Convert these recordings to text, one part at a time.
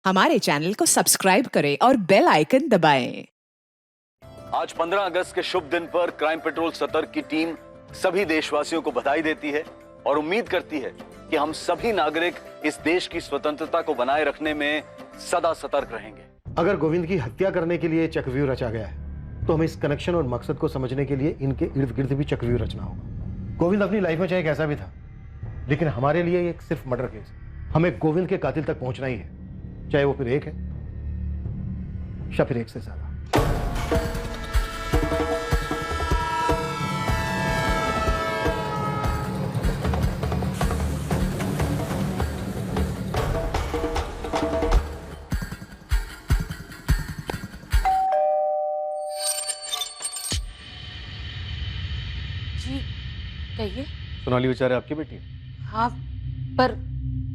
हमारे चैनल को सब्सक्राइब करें और बेल आइकन दबाएं। आज 15 अगस्त के शुभ दिन पर क्राइम पेट्रोल सतर्क की टीम सभी देशवासियों को बधाई देती है और उम्मीद करती है कि हम सभी नागरिक इस देश की स्वतंत्रता को बनाए रखने में सदा सतर्क रहेंगे। अगर गोविंद की हत्या करने के लिए चक्रव्यूह रचा गया है तो हमें इस कनेक्शन और मकसद को समझने के लिए इनके इर्द गिर्द भी चक्रव्यूह रचना होगा। गोविंद अपनी लाइफ में चाहे कैसा भी था, लेकिन हमारे लिए ये सिर्फ मर्डर केस है। हमें गोविंद के कातिल तक पहुंचना ही है, चाहे वो फिर एक है या फिर एक से ज्यादा। जी कहिए। सोनाली बेचारे आपकी बेटी है? हाँ, पर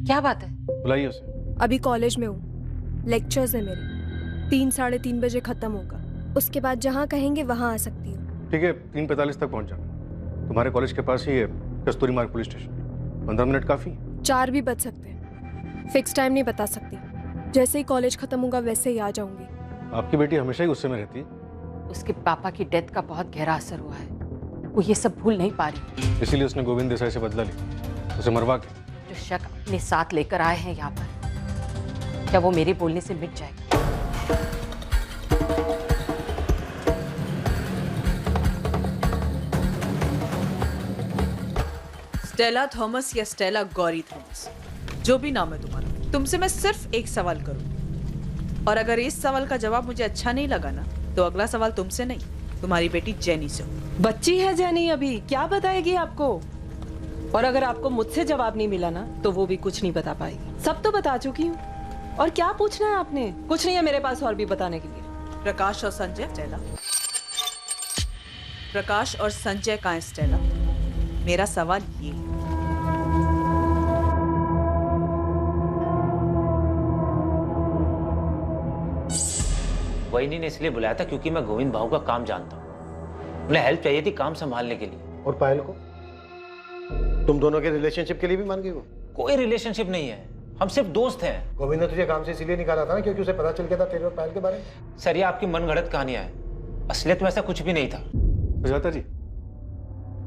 क्या बात है? बुलाइए उसे। अभी कॉलेज में हूँ, लेक्चर्स है मेरे। 3-3:30 बजे खत्म होगा। उसके बाद जहाँ कहेंगे वहाँ आ सकती हूँ। ठीक है, 3:45 तक पहुंच जाना। तुम्हारे कॉलेज के पास ही है कस्तूरी मार्ग पुलिस स्टेशन। 15 मिनट काफी? 4 भी बज सकते हैं, फिक्स टाइम नहीं बता सकती। जैसे ही कॉलेज खत्म होगा वैसे ही आ जाऊंगी। आपकी बेटी हमेशा ही गुस्से में रहती है। उसके पापा की डेथ का बहुत गहरा असर हुआ है, वो ये सब भूल नहीं पा रही। इसीलिए उसने गोविंद देसाई से बदला लिया, उसे मरवा के। जो शक अपने साथ लेकर आए हैं यहाँ पर, क्या वो मेरे बोलने से मिट जाएगा? स्टेला थॉमस या स्टेला गौरी थॉमस, जो भी नाम है तुम्हारा, तुमसे मैं सिर्फ एक सवाल करूं, और अगर इस सवाल का जवाब मुझे अच्छा नहीं लगा ना, तो अगला सवाल तुमसे नहीं, तुम्हारी बेटी जेनी से हो। बच्ची है जेनी, अभी क्या बताएगी आपको? और अगर आपको मुझसे जवाब नहीं मिला ना, तो वो भी कुछ नहीं बता पाएगी। सब तो बता चुकी हूँ। और क्या पूछना है आपने? कुछ नहीं है मेरे पास और भी बताने के लिए। प्रकाश और संजय स्टेला, प्रकाश और संजय कहाँ है स्टेला? मेरा सवाल ये है। वहीनी ने इसलिए बुलाया था क्योंकि मैं गोविंद भाऊ का काम जानता हूँ। उन्हें हेल्प चाहिए थी काम संभालने के लिए। और पायल को? तुम दोनों के रिलेशनशिप के लिए भी मान गई वो? कोई रिलेशनशिप नहीं है, हम सिर्फ दोस्त हैं। गोविंद ने तुझे काम से इसीलिए निकाला था ना क्योंकि उसे पता चल गया था तेरे और पायल के बारे में। सर, ये आपकी मनगढ़ंत कहानियां हैं, असलियत में ऐसा कुछ भी नहीं था। सुजाता जी,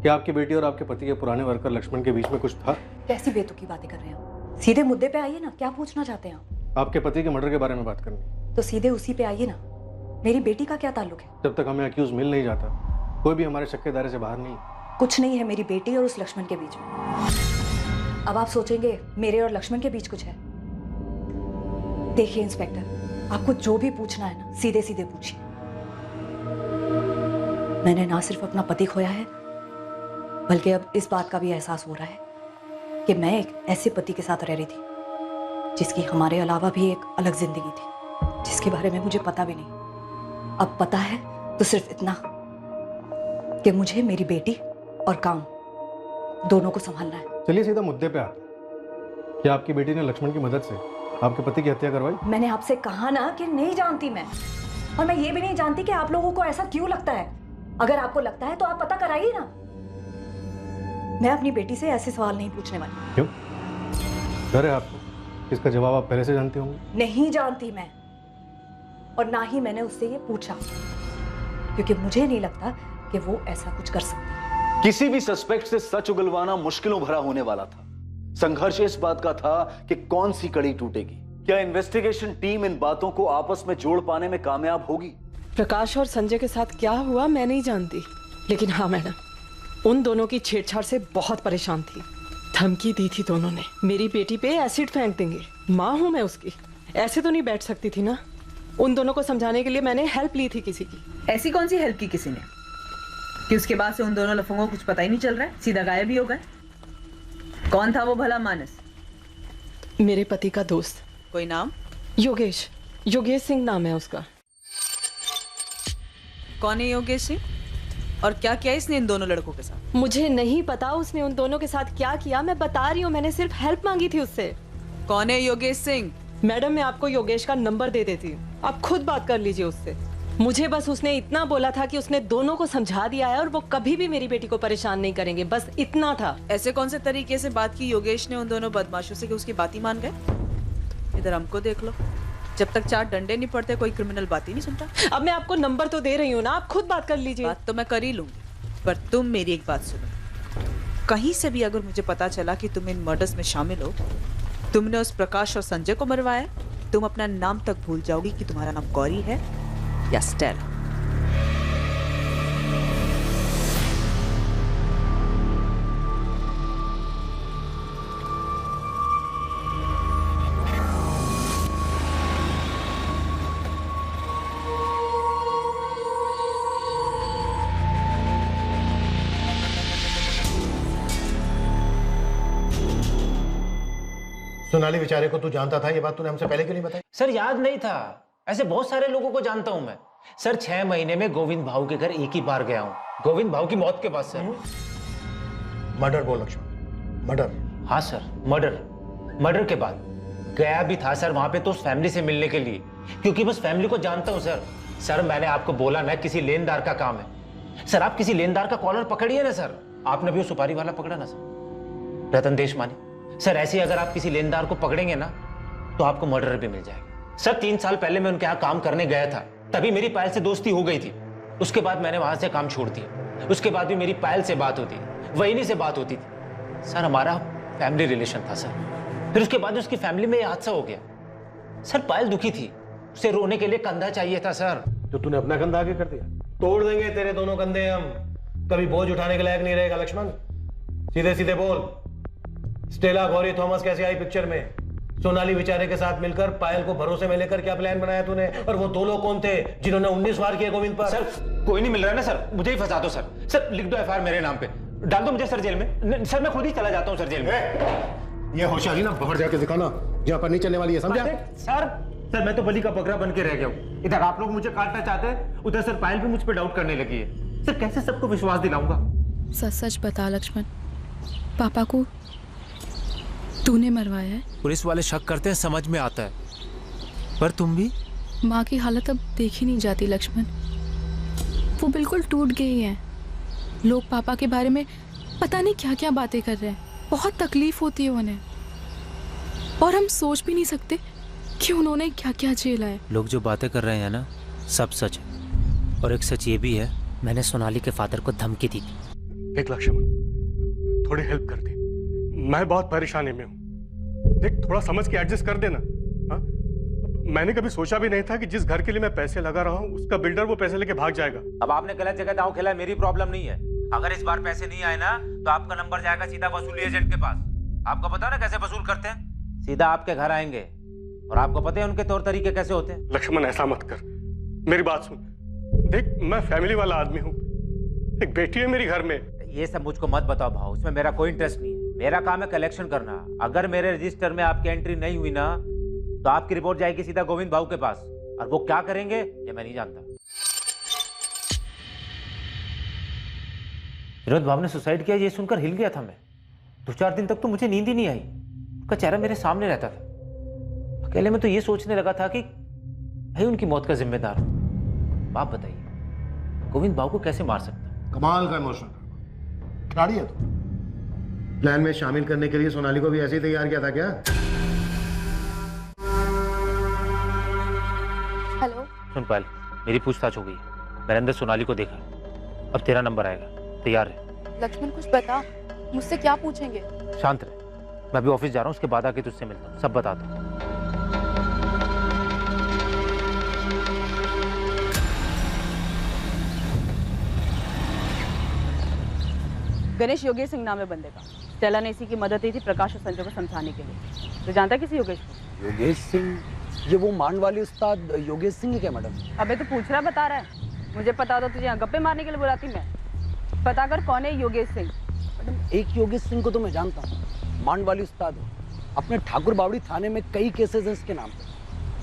क्या आपकी बेटी और आपके पति के पुराने वर्कर लक्ष्मण के बीच में कुछ था? कैसी बेतुकी बातें कर रहे हैं आप? सीधे मुद्दे पे आइए ना, क्या पूछना चाहते हैं आप? आपके पति के मर्डर के बारे में बात करनी। तो सीधे उसी पे आइए ना। मेरी बेटी का क्या ताल्लुक है? जब तक हमें अक्यूज मिल नहीं जाता, कोई भी हमारे शक के दायरे से बाहर नहीं। कुछ नहीं है मेरी बेटी और उस लक्ष्मण के बीच में। अब आप सोचेंगे मेरे और लक्ष्मण के बीच कुछ है। देखिए इंस्पेक्टर, आपको जो भी पूछना है ना, सीधे सीधे पूछिए। मैंने ना सिर्फ अपना पति खोया है, बल्कि अब इस बात का भी एहसास हो रहा है कि मैं एक ऐसे पति के साथ रह रही थी जिसकी हमारे अलावा भी एक अलग जिंदगी थी, जिसके बारे में मुझे पता भी नहीं। अब पता है तो सिर्फ इतना कि मुझे मेरी बेटी और काम दोनों को संभालना है। चलिए सीधा मुद्दे पे आते हैं। क्या आपकी बेटी ने लक्ष्मण की मदद से आपके पति की हत्या करवाई? मैंने आपसे कहा ना कि नहीं जानती मैं, और मैं ये भी नहीं जानती कि आप लोगों को ऐसा क्यों लगता है। अगर आपको लगता है तो आप पता कराइए ना। मैं अपनी बेटी से ऐसे सवाल नहीं पूछने वाली। क्यों? डर है आपको? इसका जवाब आप पहले से जानती होंगी। नहीं जानती मैं, और ना ही मैंने उससे ये पूछा, क्योंकि मुझे नहीं लगता कि वो ऐसा कुछ कर सकती है। किसी भी सस्पेक्ट से सच उगलवाना मुश्किलों भरा होने वाला था। संघर्ष इस बात का था कि कौन सी कड़ी टूटेगी। क्या इन्वेस्टिगेशन टीम इन बातों को आपस में जोड़ पाने में कामयाब होगी? प्रकाश और संजय के साथ क्या हुआ मैं नहीं जानती, लेकिन हाँ मैडम, उन दोनों की छेड़छाड़ से बहुत परेशान थी। धमकी दी थी दोनों ने, मेरी बेटी पे एसिड फेंक देंगे। माँ हूं मैं उसकी, ऐसे तो नहीं बैठ सकती थी ना। उन दोनों को समझाने के लिए मैंने हेल्प ली थी किसी की। ऐसी कौन सी हेल्प की किसी ने कि उसके बाद से उन दोनों लफंगों को कुछ पता ही नहीं चल रहा है, सीधा गायब ही हो गए? कौन था वो भला मानस? मेरे पति का दोस्त। कोई नाम? योगेश, योगेश सिंह नाम है उसका। कौन है योगेश सिंह, और क्या किया इसने इन दोनों लड़कों के साथ? मुझे नहीं पता उसने उन दोनों के साथ क्या किया, मैं बता रही हूँ, मैंने सिर्फ हेल्प मांगी थी उससे। कौन है योगेश सिंह? मैडम, मैं आपको योगेश का नंबर दे देती हूँ, आप खुद बात कर लीजिए उससे। मुझे बस उसने इतना बोला था कि उसने दोनों को समझा दिया है और वो कभी भी मेरी बेटी को परेशान नहीं करेंगे, बस इतना था। ऐसे कौन से तरीके से बात की योगेश ने उन दोनों बदमाशों से कि उसकी बात ही मान गए? इधर हमको देख लो, जब तक 4 डंडे नहीं पड़ते कोई क्रिमिनल बात ही नहीं सुनता। अब मैं आपको नंबर तो दे रही हूँ ना, आप खुद बात कर लीजिए। बात तो मैं कर ही लूंगी, पर तुम मेरी एक बात सुनो। कहीं से भी अगर मुझे पता चला कि तुम इन मर्डर्स में शामिल हो, तुमने उस प्रकाश और संजय को मरवाया, तुम अपना नाम तक भूल जाओगी कि तुम्हारा नाम गौरी है या स्टेला। सोनाली बेचारे को तू जानता था, ये बात तूने हमसे पहले क्यों नहीं बताई? सर याद नहीं था, ऐसे बहुत सारे लोगों को जानता हूं मैं। सर 6 महीने में गोविंद भाऊ के घर एक ही बार गया हूं, गोविंद भाऊ की मौत के बाद सर। मर्डर बोल लक्ष्मण, मर्डर। हाँ सर, मर्डर के बाद गया भी था सर वहां पे तो उस फैमिली से मिलने के लिए, क्योंकि बस फैमिली को जानता हूं सर। सर मैंने आपको बोला ना किसी लेनदार का काम है। सर आप किसी लेनदार का कॉलर पकड़िए ना सर। आपने भी वो सुपारी वाला पकड़ा ना सर, रतन देशमानी। सर ऐसे अगर आप किसी लेनदार को पकड़ेंगे ना तो आपको मर्डर भी मिल जाएगा। सर 3 साल पहले मैं उनके यहाँ काम करने गया था, तभी मेरी पायल से दोस्ती हो गई थी। उसके बाद मैंने वहां से काम छोड़ दिया। उसके बाद भी मेरी पायल से बात होती, वहीनी से बात होती थी। सर हमारा फैमिली रिलेशन था सर। फिर उसके बाद उसकी फैमिली में ये हादसा हो गया। सर पायल दुखी थी, उसे रोने के लिए कंधा चाहिए था सर। तो तूने अपना कंधा आगे कर दिया? तोड़ देंगे तेरे दोनों कंधे हम, कभी बोझ उठाने के लायक नहीं रहेगा लक्ष्मण। सीधे सीधे बोल, स्टेला गौरी थॉमस कैसे आई पिक्चर में? सोनाली बेचारे के साथ मिलकर पायल को भरोसे में लेकर क्या प्लान बनाया तूने? और वो 2 लोग कौन थे जिन्होंने 19 वार किए गोविंद पर? सर कोई नहीं मिल रहा है ना सर, मुझे ही फंसा दो सर। सर लिख दो एफआईआर मेरे नाम पे, डाल दो मुझे सर जेल में। सर मैं खुद ही चला जाता हूँ सर जेल में। ये होशियारी ना बाहर जाके दिखाना, जहाँ पर नहीं चलने वाली है, समझा? सर मैं तो बलि का बकरा बन के रह गया हूँ। इधर आप लोग मुझे काटना चाहते हैं, उधर सर पायल भी मुझ पर डाउट करने लगी है। सर कैसे सबको विश्वास दिलाऊंगा? सच सच बता लक्ष्मण, पापा को तूने मरवाया है? पुलिस वाले शक करते हैं, समझ में आता है, पर तुम भी? माँ की हालत अब देखी नहीं जाती लक्ष्मण, वो बिल्कुल टूट गई हैं। लोग पापा के बारे में पता नहीं क्या क्या बातें कर रहे हैं, बहुत तकलीफ होती है उन्हें, और हम सोच भी नहीं सकते कि उन्होंने क्या क्या झेला है। लोग जो बातें कर रहे हैं ना, सब सच है। और एक सच ये भी है, मैंने सोनाली के फादर को धमकी दी थी। देख लक्ष्मण, थोड़ी हेल्प कर दे, मैं बहुत परेशानी में हूँ। देख थोड़ा समझ के एडजस्ट कर देना। हाँ? मैंने कभी सोचा भी नहीं था कि जिस घर के लिए मैं पैसे लगा रहा हूँ उसका बिल्डर वो पैसे लेके भाग जाएगा। अब आपने गलत जगह दांव खेला है, मेरी प्रॉब्लम नहीं है। अगर इस बार पैसे नहीं आए ना तो आपका नंबर जाएगा सीधा वसूली एजेंट के पास। आपको पता है ना कैसे वसूल करते हैं? सीधा आपके घर आएंगे, और आपको पता है उनके तौर तरीके कैसे होते हैं। लक्ष्मण ऐसा मत कर, मेरी बात सुन। देख मैं फैमिली वाला आदमी हूँ, एक बेटी है मेरी घर में। ये सब मुझको मत बताओ भाव, उसमें मेरा कोई इंटरेस्ट नहीं है। मेरा काम है कलेक्शन करना। अगर मेरे रजिस्टर में आपकी एंट्री नहीं हुई ना तो आपकी रिपोर्ट जाएगी सीधा गोविंद भाऊ के पास, और वो क्या करेंगे ये मैं नहीं जानता। विनोद भाव ने सुसाइड किया ये सुनकर हिल गया था मैं। 2-4 दिन तक तो मुझे नींद ही नहीं आई। उसका चेहरा मेरे सामने रहता था। अकेले में तो ये सोचने लगा था कि भाई उनकी मौत का जिम्मेदार हूं। आप बताइए गोविंद भाऊ को कैसे मार सकता? कमाल का इमोशनल खिलाड़ी है तू। प्लान में शामिल करने के लिए सोनाली को भी ऐसे ही तैयार किया था क्या? हेलो। सुन पायल, मेरी पूछताछ हो गई। मैंने अंदर सोनाली को देखा, अब तेरा नंबर आएगा, तैयार है? लक्ष्मण कुछ बता, मुझसे क्या पूछेंगे? शांत रहे, मैं अभी ऑफिस जा रहा हूँ, उसके बाद आके तुझसे मिलता हूँ, सब बताता हूँ। गणेश योगेश सिंह नाम है बंदे का। स्टेला ने इसी की मदद दी थी प्रकाश और संजय को समझाने के लिए। तो जानता किसी योगेश को? योगेश सिंह? ये वो मांड वाले उस्ताद योगेश सिंह है क्या मैडम? अबे तो पूछ रहा बता रहा है। मुझे पता होता तुझे यहाँ गप्पे मारने के लिए बुलाती मैं। पता कर कौन है योगेश सिंह। मैडम एक योगेश सिंह को तो मैं जानता हूँ, मांड वाली उस्ताद है। अपने ठाकुर बावड़ी थाने में कई केसेस हैं इसके नाम पे।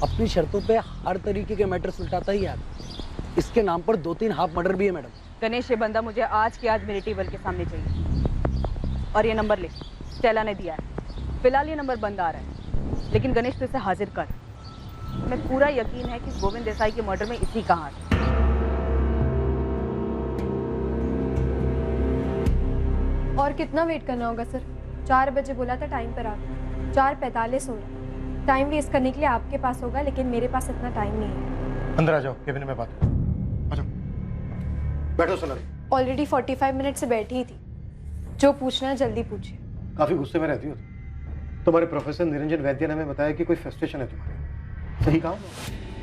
अपनी शर्तों पे हर तरीके के मैटर सुलटाता ही आदमी। इसके नाम पर 2-3 हाफ मर्डर भी है मैडम। गणेश ये बंदा मुझे आज के आज मेरे टेबल के सामने चाहिए। और ये नंबर ले, स्टेला ने दिया है। फिलहाल ये नंबर बंद आ रहा है, लेकिन गणेश तो इसे हाजिर कर। मैं पूरा यकीन है कि गोविंद देसाई के मर्डर में इसी का हाथ है। और कितना वेट करना होगा सर? 4 बजे बोला था टाइम पर आ, 4:45 हो रहा। टाइम वेस्ट करने के लिए आपके पास होगा, लेकिन मेरे पास इतना टाइम नहीं है। अंदर आ जाओ, केबिन में बात करो। आ जाओ, बैठो सोनाली। ऑलरेडी 45 मिनट से बैठी ही थी। जो पूछना है जल्दी पूछिए। काफी गुस्से में रहती हो तुम। तुम्हारे प्रोफेसर निरंजन वैद्य ने हमें बताया कि कोई फ्रस्ट्रेशन है तुम्हारे, सही कहा?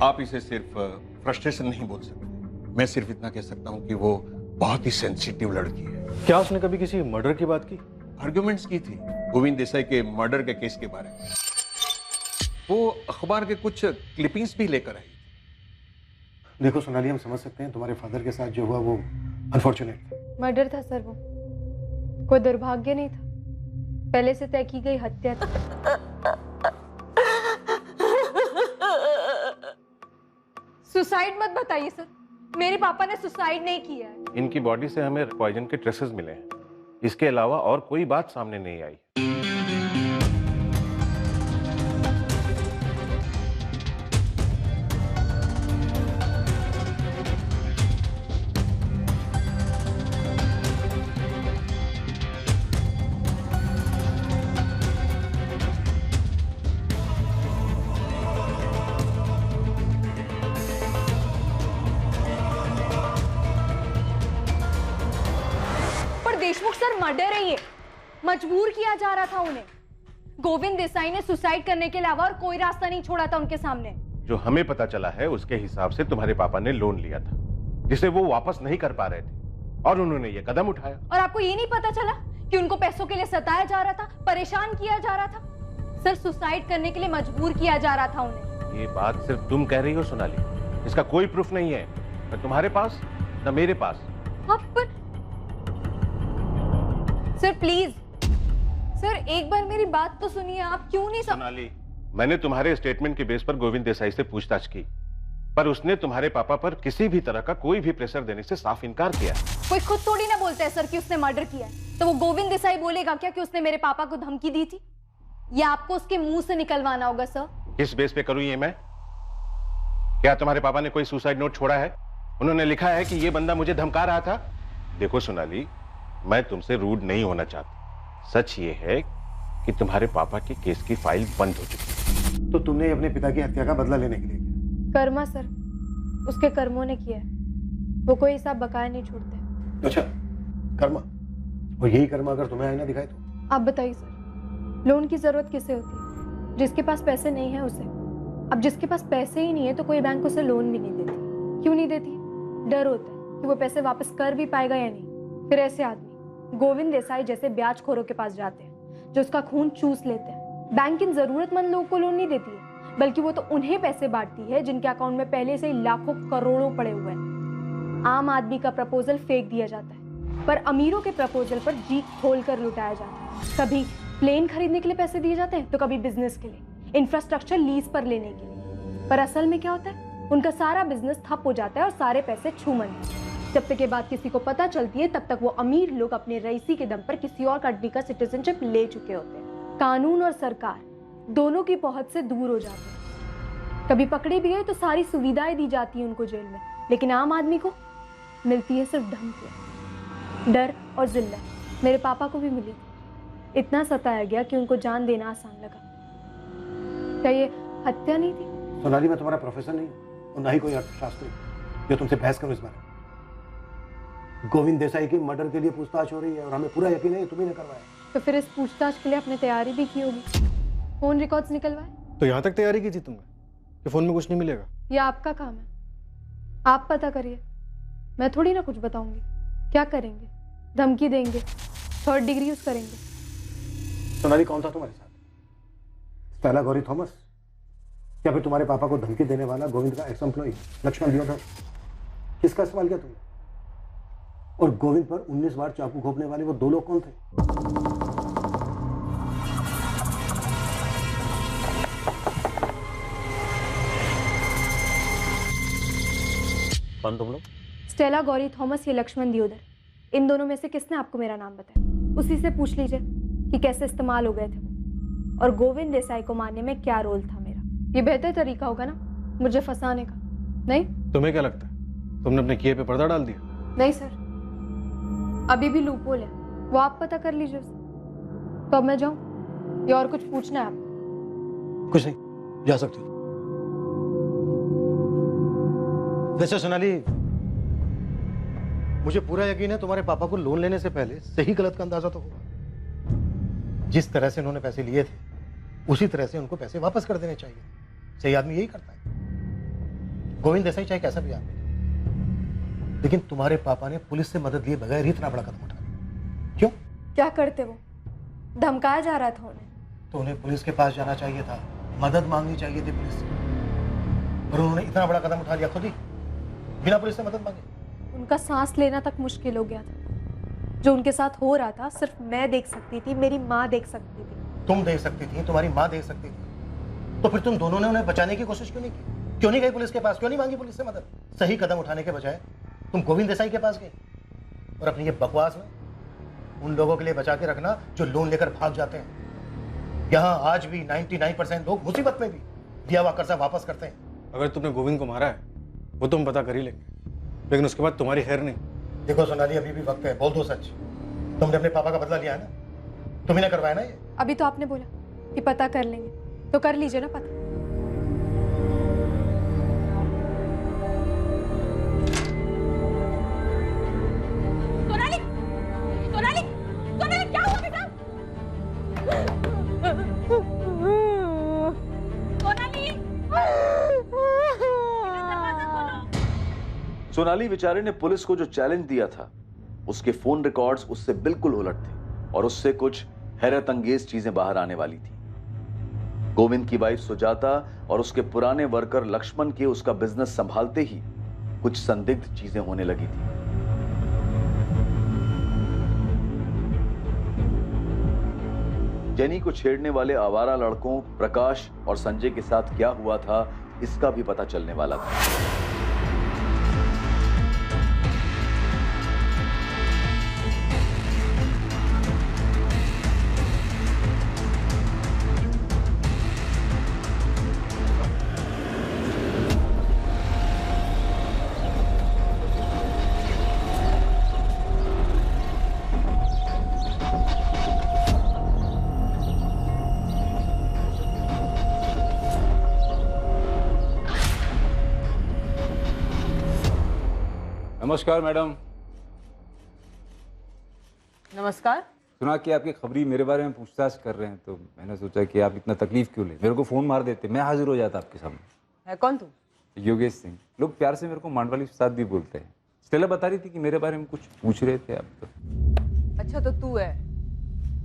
आप इसे सिर्फ फ्रस्ट्रेशन नहीं बोल सकते। मैं सिर्फ इतना कह सकता हूँ कि वो बहुत ही सेंसिटिव लड़की है। क्या उसने कभी किसी मर्डर की बात की? आर्ग्यूमेंट्स की थी गोविंद देसाई के मर्डर के केस के बारे में। वो अखबार के कुछ क्लिपिंग्स भी लेकर आई। देखो सोनाली, हम समझ सकते हैं तुम्हारे फादर के साथ जो हुआ वो अनफॉर्चुनेट था। मर्डर था सर, वो कोई दुर्भाग्य नहीं था, पहले से तय की गई हत्या थी। सुसाइड मत बताइए सर, मेरे पापा ने सुसाइड नहीं किया है। इनकी बॉडी से हमें पॉइजन के ट्रेसेस मिले हैं, इसके अलावा और कोई बात सामने नहीं आई। देशमुख सर, मर्डर है ये, मजबूर किया जा रहा था उन्हें। गोविंद देसाई ने सुसाइड करने के अलावा और कोई रास्ता नहीं छोड़ा था उनके सामने। जो हमें पता चला है उसके हिसाब से तुम्हारे पापा ने लोन लिया था जिसे वो वापस नहीं कर पा रहे थे और उन्होंने ये कदम उठाया। और आपको ये नहीं पता चला कि उनको पैसों के लिए सताया जा रहा था, परेशान किया जा रहा था? सर, सुसाइड करने के लिए मजबूर किया जा रहा था उन्हें। ये बात सिर्फ तुम कह रही हो सोनाली, इसका कोई प्रूफ नहीं है, न तुम्हारे पास न मेरे पास। पर सर प्लीज, सर एक बार मेरी बात तो सुनिए, आप क्यों नहीं सोनाली, मैंने तुम्हारे स्टेटमेंट के बेस पर गोविंद देसाई से पूछताछ की, पर उसने तुम्हारे पापा पर किसी भी तरह का कोई भी प्रेशर देने से साफ इनकार किया। कोई खुद थोड़ी ना बोलता है सर कि उसने मर्डर किया है, तो वो गोविंद देसाई बोलेगा क्या कि उसने मेरे पापा को धमकी दी थी? या आपको उसके मुंह से निकलवाना होगा सर? किस बेस पे करूं ये मैं? क्या तुम्हारे पापा ने कोई सुसाइड नोट छोड़ा है? उन्होंने लिखा है कि ये बंदा मुझे धमका रहा था? देखो सोनाली, मैं तुमसे रूड नहीं होना चाहता, सच ये है कि तुम्हारे पापा के केस की फाइल बंद हो चुकी है। तो तुमने अपने पिता की हत्या का बदला लेने के लिए किया? कर्मा सर, उसके कर्मों ने किया है, वो कोई हिसाब बकाया नहीं छोड़ते। अच्छा, कर्मा, और यही कर्मा अगर तुम्हें आईना दिखाए तो? आप बताइए सर, लोन की जरूरत किसे होती है? जिसके पास पैसे नहीं है उसे। अब जिसके पास पैसे ही नहीं है तो कोई बैंक उसे लोन भी नहीं देती। क्यों नहीं देती? डर होता है कि वो पैसे वापस कर भी पाएगा या नहीं। फिर ऐसे आदमी गोविंद देसाई जैसे ब्याजखोरों के पास जाते हैं जो उसका खून चूस लेते हैं। बैंक इन जरूरतमंद लोगों को लोन नहीं देती है, बल्कि वो तो उन्हें पैसे बांटती है जिनके अकाउंट में पहले से ही लाखों करोड़ों पड़े हुए हैं। आम आदमी का प्रपोजल फेंक दिया जाता है, पर अमीरों के प्रपोजल पर जी खोल कर लुटाया जाता है। कभी प्लेन खरीदने के लिए पैसे दिए जाते हैं तो कभी बिजनेस के लिए, इंफ्रास्ट्रक्चर लीज पर लेने के लिए। पर असल में क्या होता है, उनका सारा बिजनेस ठप हो जाता है और सारे पैसे छूमंतर। जब तक ये बात किसी को पता चलती है तब तक वो अमीर लोग अपने रईसी के दम पर किसी और कंट्री का सिटीजनशिप ले चुके होते हैं। कानून और सरकार दोनों की पहुंच से दूर हो जाते हैं। कभी पकड़े भी गए तो सारी सुविधाएं दी जाती हैं उनको जेल में, लेकिन आम आदमी को मिलती है सिर्फ धमकियां, डर और जिल्लत। मेरे पापा को भी मिली, इतना सताया गया कि उनको जान देना आसान लगा। क्या ये हत्या नहीं थी? सोनाली, मैं तुम्हारा प्रोफेसर नहीं हूं और ना ही कोई अर्थशास्त्री जो तुमसे बहस करूं इस बारे में। गोविंद देसाई की मर्डर के लिए पूछताछ हो रही है और हमें पूरा यकीन है तुम्ही ने करवाया। तो फिर इस पूछताछ के लिए अपने तैयारी भी की होगी, फोन रिकॉर्ड्स निकलवाए। तो यहाँ तक तैयारी की थी तुमने कि फोन में कुछ नहीं मिलेगा? ये आपका काम है, आप पता करिए, मैं थोड़ी ना कुछ बताऊंगी। क्या करेंगे? धमकी देंगे, 3rd डिग्री यूज करेंगे। सोनाली, कौन था तुम्हारे साथ? स्टेला गौरी थॉमस या फिर तुम्हारे पापा को धमकी देने वाला गोविंद का एक्स एम्प्लॉई लक्ष्मण दियोदर? किसका सवाल किया तुमने? और गोविंद पर 19 बार चाकू घोंपने वाले वो 2 लोग कौन थे? कौन तुम लोग? स्टेला गौरी थॉमस या लक्ष्मण दियोदर, इन दोनों में से किसने आपको मेरा नाम बताया? उसी से पूछ लीजिए कि कैसे इस्तेमाल हो गए थे वो, और गोविंद देसाई को मारने में क्या रोल था मेरा। ये बेहतर तरीका होगा ना मुझे फंसाने का, नहीं? तुम्हें क्या लगता है तुमने अपने किए पे पर्दा डाल दिया? नहीं सर, अभी भी लूपहोल है, वो आप पता कर लीजिए उसे। तो अब मैं जाऊं या और कुछ पूछना है आपको? कुछ नहीं, जा सकती हो। वैसे सोनाली, मुझे पूरा यकीन है तुम्हारे पापा को लोन लेने से पहले सही गलत का अंदाजा तो होगा। जिस तरह से उन्होंने पैसे लिए थे उसी तरह से उनको पैसे वापस कर देने चाहिए। सही आदमी यही करता है। गोविंद देसाई चाहे कैसा भी आदमी, लेकिन तुम्हारे पापा ने पुलिस से मदद लिए बगैर ही इतना बड़ा कदम उठा लिया। क्यों? क्या करते वो? धमकाया जा रहा था उन्हें। तो उन्हें पुलिस के पास जाना चाहिए था, मदद मांगनी चाहिए थी पुलिस से, और उन्होंने इतना बड़ा कदम उठा लिया खुद ही, बिना पुलिस से मदद मांगे। उनका सांस लेना तक मुश्किल हो गया था। जो उनके साथ हो रहा था सिर्फ मैं देख सकती थी, मेरी माँ देख सकती थी। तुम देख सकती थी, तुम्हारी माँ देख सकती थी, तो फिर तुम दोनों ने उन्हें बचाने की कोशिश क्यों नहीं की? क्यों नहीं गई पुलिस के पास? क्यों नहीं मांगी पुलिस से मदद? सही कदम उठाने के बजाय तुम गोविंद देसाई के पास गए और अपनी ये बकवास में उन लोगों के लिए बचा के रखना जो लोन लेकर भाग जाते हैं। यहाँ आज भी 99% लोग मुसीबत में भी दिया हुआ कर्जा वापस करते हैं। अगर तुमने गोविंद को मारा है वो तो हम पता कर ही लेंगे, लेकिन उसके बाद तुम्हारी खैर नहीं। देखो सोनाली, अभी भी वक्त है, बोल दो सच। तुमने अपने पापा का बदला लिया है ना? तुम्ही ने करवाया ना ये? अभी तो आपने बोला कि पता कर लेंगे, तो कर लीजिए ना पता। क्या हुआ बेटा? सोनाली बेचारे ने पुलिस को जो चैलेंज दिया था उसके फोन रिकॉर्ड्स उससे बिल्कुल उलट थे और उससे कुछ हैरत अंगेज चीजें बाहर आने वाली थी। गोविंद की वाइफ सुजाता और उसके पुराने वर्कर लक्ष्मण के उसका बिजनेस संभालते ही कुछ संदिग्ध चीजें होने लगी थी। जेनी को छेड़ने वाले आवारा लड़कों प्रकाश और संजय के साथ क्या हुआ था इसका भी पता चलने वाला था। नमस्कार मैडम। नमस्कार। सुना कि आपकी खबरी मेरे बारे में पूछताछ कर रहे हैं, तो मैंने सोचा कि आप इतना तकलीफ क्यों ले, मेरे को फोन मार देते, मैं हाजिर हो जाता आपके सामने। है कौन तू? योगेश सिंह। लोग प्यार से मेरे को मांडवाली उस्ताद भी बोलते हैं। स्टेला बता रही थी कि मेरे बारे में कुछ पूछ रहे थे आप तो। अच्छा, तो तू है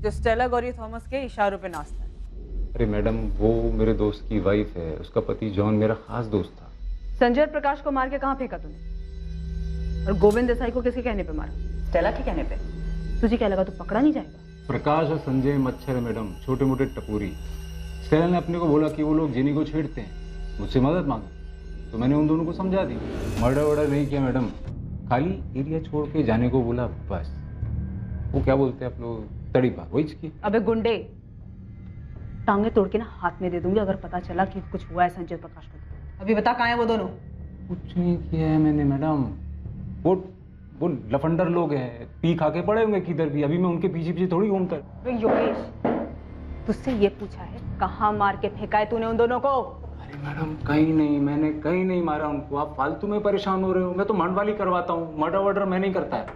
जो स्टेला गौरी थॉमस के इशारों पे नाचता है? अरे मैडम, वो मेरे दोस्त की वाइफ है, उसका पति जॉन मेरा खास दोस्त था। संजय और प्रकाश को मार के कहाँ फेंका तूने? और गोविंद देसाई को किसके कहने पे मारा? स्टेला के कहने पे। तुझे क्या लगा तू पकड़ा नहीं जाएगा? प्रकाश और संजय मच्छर है मैडम, छोटे मोटे टपूरी। स्टेला ने अपने को बोला कि वो लोग जेनी को छेड़ते हैं, मुझसे मदद मांगा, तो मैंने उन दोनों को समझा दी। मर्डर वर्डर नहीं किया मैडम, खाली एरिया छोड़ के जाने को बोला बस। वो क्या बोलते हैं आप लोग, तड़ी पार, वही की। अबे गुंडे, टांगे तोड़ के ना हाथ में दे दूंगी अगर पता चला कि कुछ हुआ है संजय प्रकाश को। अभी बता कहाँ है वो दोनों? कुछ नहीं किया है मैंने मैडम। वो लफंडर लोग हैं, पी खा के पड़े होंगे किधर भी, अभी मैं उनके पीछे पीछे थोड़ी घूमता। योगेश, तुझसे ये पूछा है कहाँ मार के फेंका है तूने उन दोनों को? अरे मैडम कहीं नहीं, मैंने कहीं नहीं मारा उनको, आप फालतू में परेशान हो रहे हो। मैं तो मांडवाली करवाता हूँ, मर्डर वर्डर मैं नहीं करता है।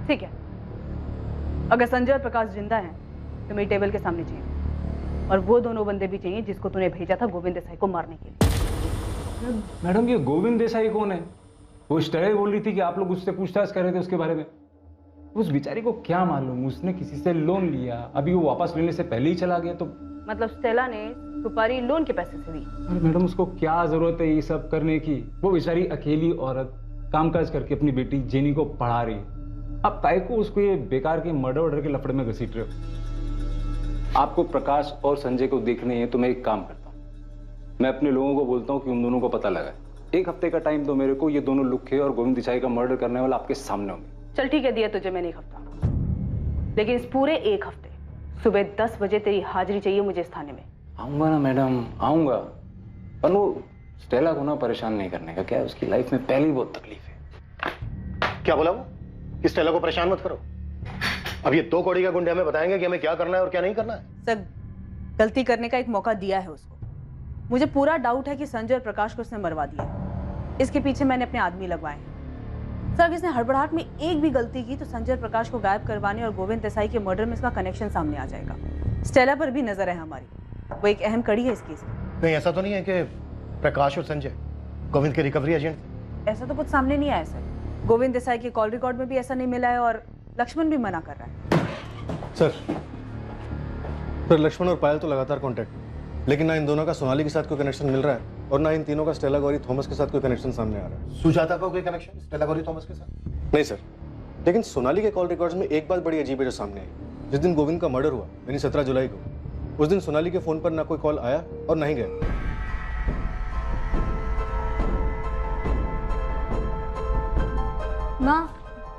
ठीक है, अगर संजय और प्रकाश जिंदा हैं तो मेरी टेबल के सामने चाहिए, और वो दोनों बंदे भी चाहिए जिसको तूने भेजा था गोविंद देसाई को मारने के लिए। मैडम ये गोविंद देसाई कौन है? वो स्टेला बोल रही थी कि आप लोग उससे पूछताछ कर रहे थे उसके बारे में। उस बेचारी को क्या मालूम, उसने किसी से लोन लिया, अभी वो वापस लेने से पहले ही चला गया। तो मतलब स्टेला ने सुपारी लोन के पैसे से दी? अरे मैडम उसको क्या जरूरत है ये सब करने की? वो बेचारी अकेली औरत कामकाज करके अपनी बेटी जेनी को पढ़ा रही है। अब ताई को उसको ये बेकार के मर्डर वर्डर के लफड़े में घसीट रहे हो। आपको प्रकाश और संजय को देखने हैं तो मैं एक काम करता हूँ, मैं अपने लोगों को बोलता हूँ कि उन दोनों को पता लगा। एक हफ्ते का टाइम दो मेरे को, ये दोनों लुक्खे और गोविंद देसाई का मर्डर करने वाला आपके सामने होंगे। चल ठीक है, दिया तुझे मैंने एक हफ्ता, लेकिन इस पूरे एक हफ्ते सुबह 10 बजे तेरी हाजिरी चाहिए मुझे इस थाने में। आऊंगा ना मैडम, आऊंगा, पर वो स्टेला को ना परेशान नहीं करने का। क्या है, उसकी लाइफ में पहले ही बहुत तकलीफ है। क्या बोला वो? कि स्टेला को परेशान मत करो। अब ये 2 कौड़ी का गुंडे हमें बताएंगे कि हमें क्या करना है और क्या नहीं करना है। सर, गलती करने का एक मौका दिया है उसको, मुझे पूरा डाउट है कि संजय और प्रकाश को उसने मरवा दिया। इसके पीछे मैंने अपने आदमी लगवाए हैं। सर, अगर इसने हड़बड़ाहट में एक भी गलती की तो संजय और प्रकाश को गायब करवाने और गोविंद देसाई के मर्डर में इसका कनेक्शन सामने आ जाएगा। स्टेला पर भी नजर है हमारी, वो एक अहम कड़ी है इस केस में। कहीं ऐसा तो नहीं है कि प्रकाश और संजय गोविंद के रिकवरी एजेंट थे? ऐसा तो कुछ सामने नहीं आया सर। गोविंद देसाई के कॉल रिकॉर्ड में भी ऐसा नहीं मिला है और लक्ष्मण भी मना कर रहा है। सर लक्ष्मण और पायल तो लगातार कांटेक्ट, लेकिन ना इन दोनों का सोनाली के साथ कोई कनेक्शन मिल रहा है और ना इन तीनों का स्टेला गौरी थॉमस के साथ कोई कनेक्शन सामने आ रहा है। सुजाता का कोई कनेक्शन स्टेला गौरी थॉमस के साथ? नहीं सर, लेकिन सोनाली के कॉल रिकॉर्ड्स में एक बात बड़ी अजीब है जो सामने आई। जिस दिन गोविंद का मर्डर हुआ यानी 17 जुलाई को, उस दिन सोनाली के फोन पर ना कोई कॉल आया और ना ही गया। माँ,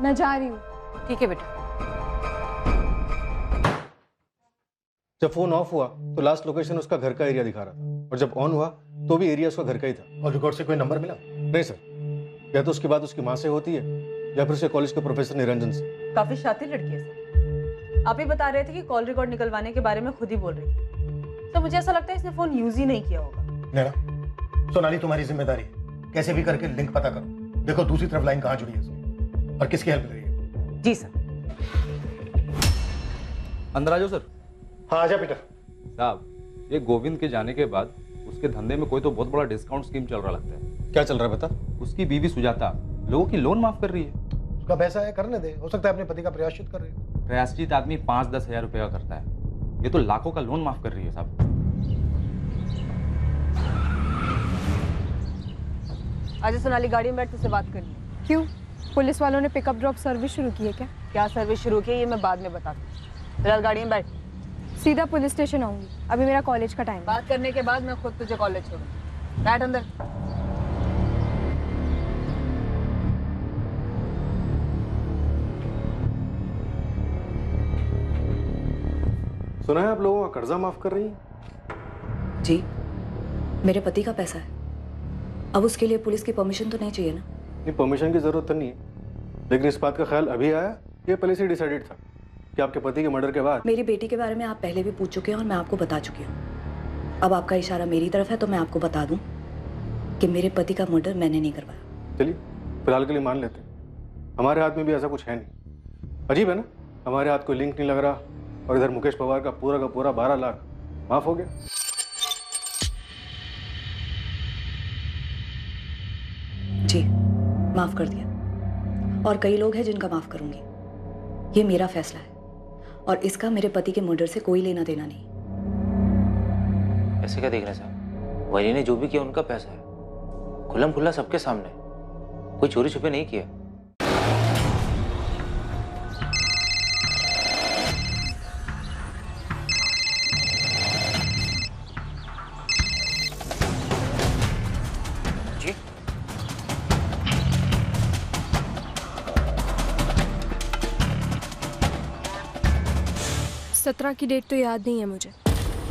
मैं जा रही हूँ। ठीक है बेटा। जब फोन ऑफ हुआ तो लास्ट लोकेशन उसका घर का एरिया दिखा रहा था और जब ऑन हुआ तो भी एरिया उसका घर का ही था। और रिकॉर्ड से कोई नंबर मिला? नहीं सर, या तो उसकी बात उसकी माँ से होती है या फिर उसके कॉलेज के प्रोफेसर निरंजन से। काफी शातिर लड़की है सर। आप ही बता रहे थे कि कॉल रिकॉर्ड निकलवाने के बारे में खुद ही बोल रही थी। तो मुझे ऐसा लगता है इसने फोन यूज ही नहीं किया होगा। नैना, सोनाली तुम्हारी जिम्मेदारी है, कैसे भी करके लिंक पता करो। देखो दूसरी तरफ लाइन कहाँ जुड़ी है इसमें और किसकी हेल्प ले रही है। जी सर। अंदर आ जाओ सर। हाँ आजा पीटर साहब, ये गोविंद के जाने के बाद उसके धंधे में कोई तो बहुत बड़ा डिस्काउंट स्कीम चल रहा लगता है। क्या चल रहा है बता? उसकी बीवी सुजाता लोगों की लोन माफ कर रही है। उसका पैसा है, करने दे, हो सकता है अपने पति का प्रायश्चित कर रही है। प्रायश्चित आदमी 5-10 हजार रुपए का करता है, ये तो लाखों का लोन माफ कर रही है साहब। आज सोनाली गाड़ी में बैठ तुझसे बात करनी है। क्यों? पुलिस वालों ने पिकअप ड्रॉप सर्विस शुरू की है क्या? क्या सर्विस शुरू की है ये मैं बाद में बताती हूँ। फिलहाल गाड़ी में बैठ। सीधा पुलिस स्टेशन आऊंगी, अभी मेरा कॉलेज का टाइम। बात करने के बाद मैं खुद तुझे कॉलेज छोड़ूंगी। बैठ अंदर। सुना है आप लोगों का कर्जा माफ कर रही है? जी, मेरे पति का पैसा है। अब उसके लिए पुलिस की परमिशन तो नहीं चाहिए ना? नहीं, परमिशन की जरूरत तो नहीं है, लेकिन इस बात का ख्याल अभी आया, ये पहले से डिसाइडेड था कि आपके पति के मर्डर के बाद। मेरी बेटी के बारे में आप पहले भी पूछ चुके हैं और मैं आपको बता चुकी हूँ। अब आपका इशारा मेरी तरफ है तो मैं आपको बता दूं कि मेरे पति का मर्डर मैंने नहीं करवाया। चलिए फिलहाल के लिए मान लेते हैं, हमारे हाथ में भी ऐसा कुछ है नहीं। अजीब है ना, हमारे हाथ कोई लिंक नहीं लग रहा और इधर मुकेश पवार का पूरा 12 लाख माफ हो गया। जी, माफ कर दिया। और कई लोग हैं जिनका माफ करूंगी। ये मेरा फैसला है और इसका मेरे पति के मर्डर से कोई लेना देना नहीं। ऐसे क्या देख रहे हैं साहब? वही ने जो भी किया उनका पैसा है, खुल्लम खुल्ला सबके सामने, कोई चोरी छुपे नहीं किया। जी 17 की डेट तो याद नहीं है मुझे,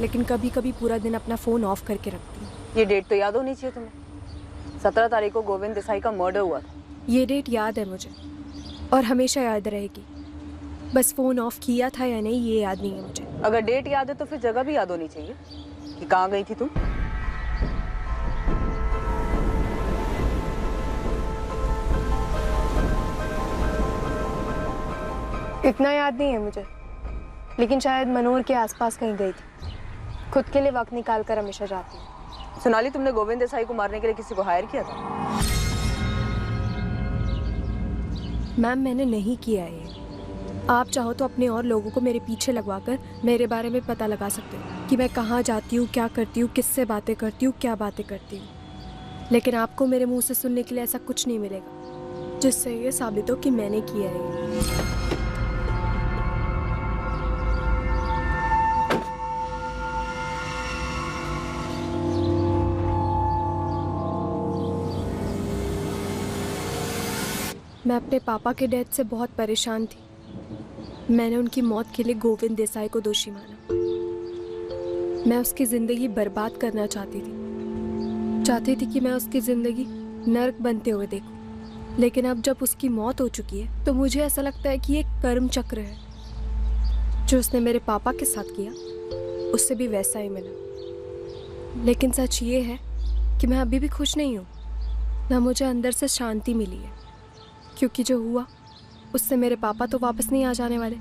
लेकिन कभी कभी पूरा दिन अपना फ़ोन ऑफ करके रखती हूँ। ये डेट तो याद होनी चाहिए तुम्हें। 17 तारीख को गोविंद देसाई का मर्डर हुआ था। ये डेट याद है मुझे और हमेशा याद रहेगी। बस फ़ोन ऑफ किया था या नहीं ये याद नहीं है मुझे। अगर डेट याद है तो फिर जगह भी याद होनी चाहिए कि कहाँ गई थी तुम। इतना याद नहीं है मुझे, लेकिन शायद मनोहर के आसपास कहीं गई थी। खुद के लिए वक्त निकाल कर हमेशा जाती हूँ। सोनाली, तुमने गोविंद देसाई को मारने के लिए किसी को हायर किया था? मैम, मैंने नहीं किया है। आप चाहो तो अपने और लोगों को मेरे पीछे लगवाकर मेरे बारे में पता लगा सकते हो कि मैं कहाँ जाती हूँ, क्या करती हूँ, किससे बातें करती हूँ, क्या बातें करती हूँ। लेकिन आपको मेरे मुंह से सुनने के लिए ऐसा कुछ नहीं मिलेगा जिससे ये साबित हो कि मैंने किया है। मैं अपने पापा के डेथ से बहुत परेशान थी। मैंने उनकी मौत के लिए गोविंद देसाई को दोषी माना। मैं उसकी ज़िंदगी बर्बाद करना चाहती थी कि मैं उसकी ज़िंदगी नर्क बनते हुए देखूं। लेकिन अब जब उसकी मौत हो चुकी है तो मुझे ऐसा लगता है कि एक कर्म चक्र है। जो उसने मेरे पापा के साथ किया उससे भी वैसा ही मिला। लेकिन सच ये है कि मैं अभी भी खुश नहीं हूँ, ना मुझे अंदर से शांति मिली है, क्योंकि जो हुआ उससे मेरे पापा तो वापस नहीं आ जाने वाले।